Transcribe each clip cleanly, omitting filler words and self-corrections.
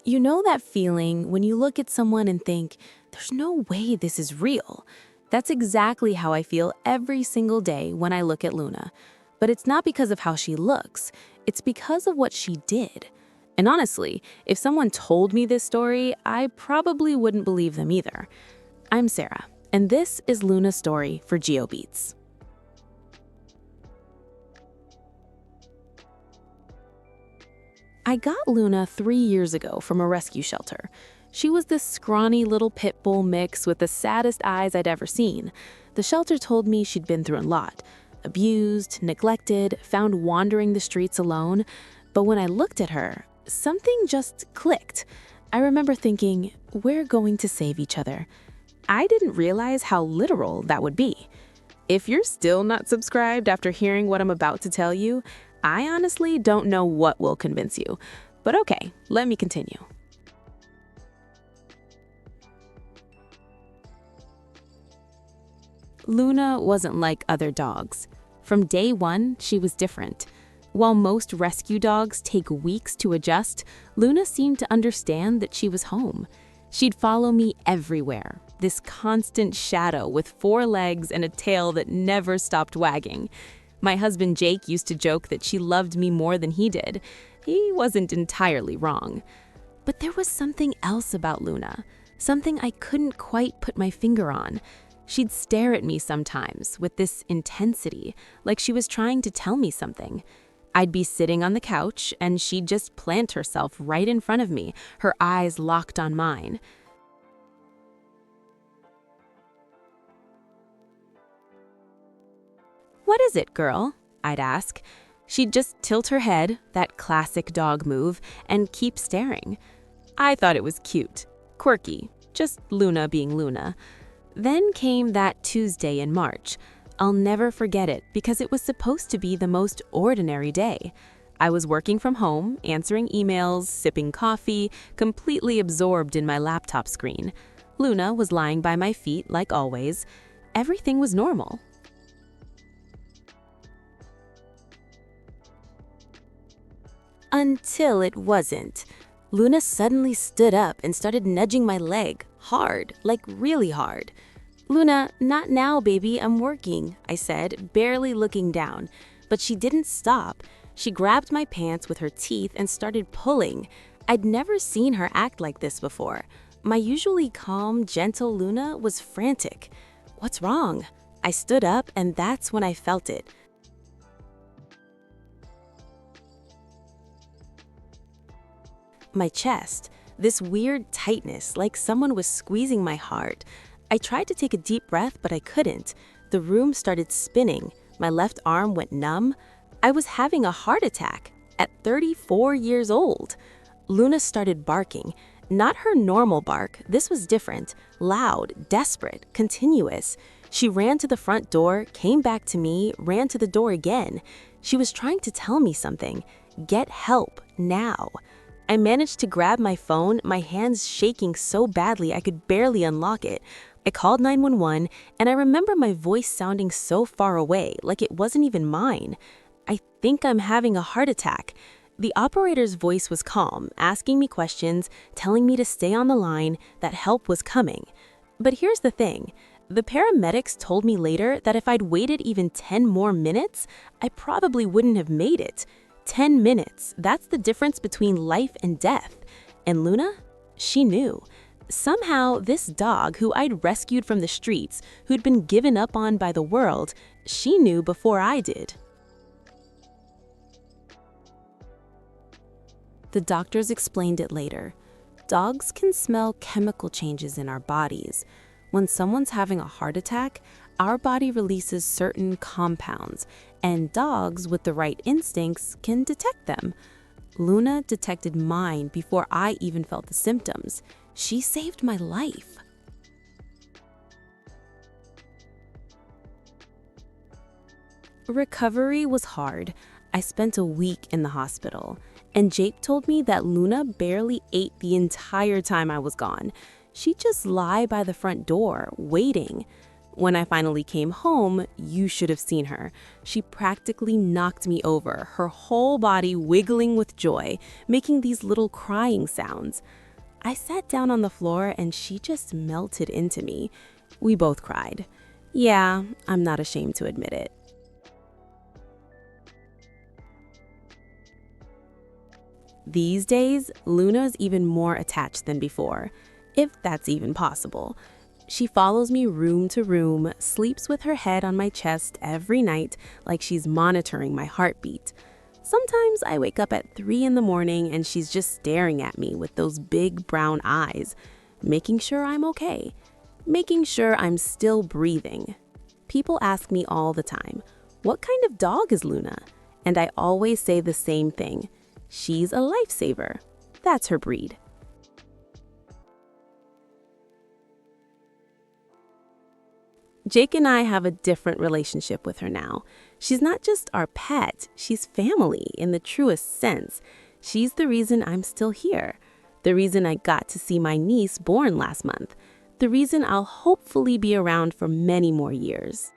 You know that feeling when you look at someone and think, there's no way this is real? That's exactly how I feel every single day when I look at Luna. But it's not because of how she looks, it's because of what she did. And honestly, if someone told me this story, I probably wouldn't believe them either. I'm Sarah, and this is Luna's story for GeoBeats. I got Luna 3 years ago from a rescue shelter. She was this scrawny little pit bull mix with the saddest eyes I'd ever seen. The shelter told me she'd been through a lot. Abused, neglected, found wandering the streets alone. But when I looked at her, something just clicked. I remember thinking, we're going to save each other. I didn't realize how literal that would be. If you're still not subscribed after hearing what I'm about to tell you, I honestly don't know what will convince you. But okay, let me continue. Luna wasn't like other dogs. From day one, she was different. While most rescue dogs take weeks to adjust, Luna seemed to understand that she was home. She'd follow me everywhere, this constant shadow with 4 legs and a tail that never stopped wagging. My husband Jake used to joke that she loved me more than he did. He wasn't entirely wrong. But there was something else about Luna, something I couldn't quite put my finger on. She'd stare at me sometimes with this intensity, like she was trying to tell me something. I'd be sitting on the couch, and she'd just plant herself right in front of me, her eyes locked on mine. "What is it, girl?" I'd ask. She'd just tilt her head, that classic dog move, and keep staring. I thought it was cute, quirky, just Luna being Luna. Then came that Tuesday in March. I'll never forget it because it was supposed to be the most ordinary day. I was working from home, answering emails, sipping coffee, completely absorbed in my laptop screen. Luna was lying by my feet like always. Everything was normal. Until it wasn't. Luna suddenly stood up and started nudging my leg, hard, like really hard. "Luna, not now, baby, I'm working," I said, barely looking down. But she didn't stop. She grabbed my pants with her teeth and started pulling. I'd never seen her act like this before. My usually calm, gentle Luna was frantic. "What's wrong?" I stood up, and that's when I felt it. My chest, this weird tightness, like someone was squeezing my heart. I tried to take a deep breath, but I couldn't. The room started spinning. My left arm went numb. I was having a heart attack at 34 years old. Luna started barking. Not her normal bark. This was different, loud, desperate, continuous. She ran to the front door, came back to me, ran to the door again. She was trying to tell me something. Get help, now. I managed to grab my phone, my hands shaking so badly I could barely unlock it. I called 911, and I remember my voice sounding so far away, like it wasn't even mine. "I think I'm having a heart attack." The operator's voice was calm, asking me questions, telling me to stay on the line, that help was coming. But here's the thing. The paramedics told me later that if I'd waited even 10 more minutes, I probably wouldn't have made it. 10 minutes, that's the difference between life and death. And Luna? She knew. Somehow, this dog who I'd rescued from the streets, who'd been given up on by the world, she knew before I did. The doctors explained it later. Dogs can smell chemical changes in our bodies. When someone's having a heart attack, our body releases certain compounds, and dogs with the right instincts can detect them. Luna detected mine before I even felt the symptoms. She saved my life. Recovery was hard. I spent a week in the hospital, and Jake told me that Luna barely ate the entire time I was gone. She'd just lie by the front door, waiting. When I finally came home, you should have seen her. She practically knocked me over, her whole body wiggling with joy, making these little crying sounds. I sat down on the floor and she just melted into me. We both cried. Yeah, I'm not ashamed to admit it. These days, Luna's even more attached than before, if that's even possible. She follows me room to room, sleeps with her head on my chest every night like she's monitoring my heartbeat. Sometimes I wake up at 3 in the morning and she's just staring at me with those big brown eyes, making sure I'm okay, making sure I'm still breathing. People ask me all the time, what kind of dog is Luna? And I always say the same thing. She's a lifesaver. That's her breed. Jake and I have a different relationship with her now. She's not just our pet, she's family in the truest sense. She's the reason I'm still here, the reason I got to see my niece born last month, the reason I'll hopefully be around for many more years.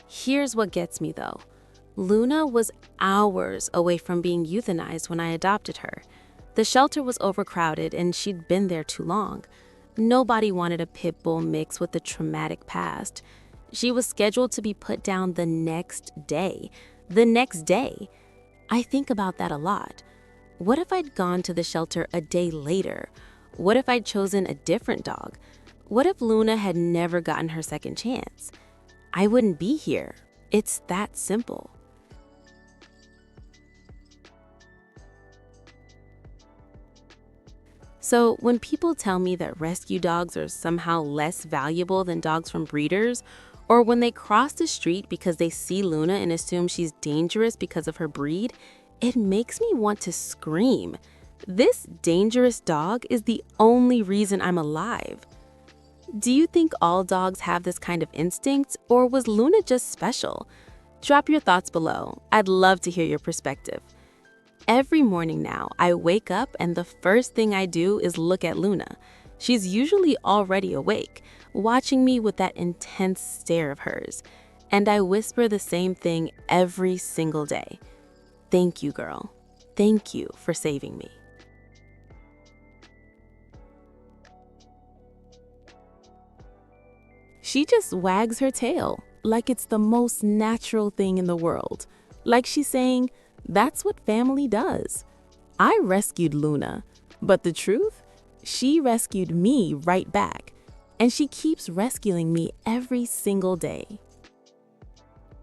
Here's what gets me though. Luna was hours away from being euthanized when I adopted her. The shelter was overcrowded and she'd been there too long. Nobody wanted a pit bull mix with a traumatic past. She was scheduled to be put down the next day. The next day. I think about that a lot. What if I'd gone to the shelter a day later? What if I'd chosen a different dog? What if Luna had never gotten her second chance? I wouldn't be here. It's that simple. So when people tell me that rescue dogs are somehow less valuable than dogs from breeders, or when they cross the street because they see Luna and assume she's dangerous because of her breed, it makes me want to scream. This dangerous dog is the only reason I'm alive. Do you think all dogs have this kind of instinct, or was Luna just special? Drop your thoughts below. I'd love to hear your perspective. Every morning now, I wake up and the first thing I do is look at Luna. She's usually already awake, watching me with that intense stare of hers. And I whisper the same thing every single day. Thank you, girl. Thank you for saving me. She just wags her tail like it's the most natural thing in the world. Like she's saying, that's what family does. I rescued Luna, but the truth? She rescued me right back. And she keeps rescuing me every single day.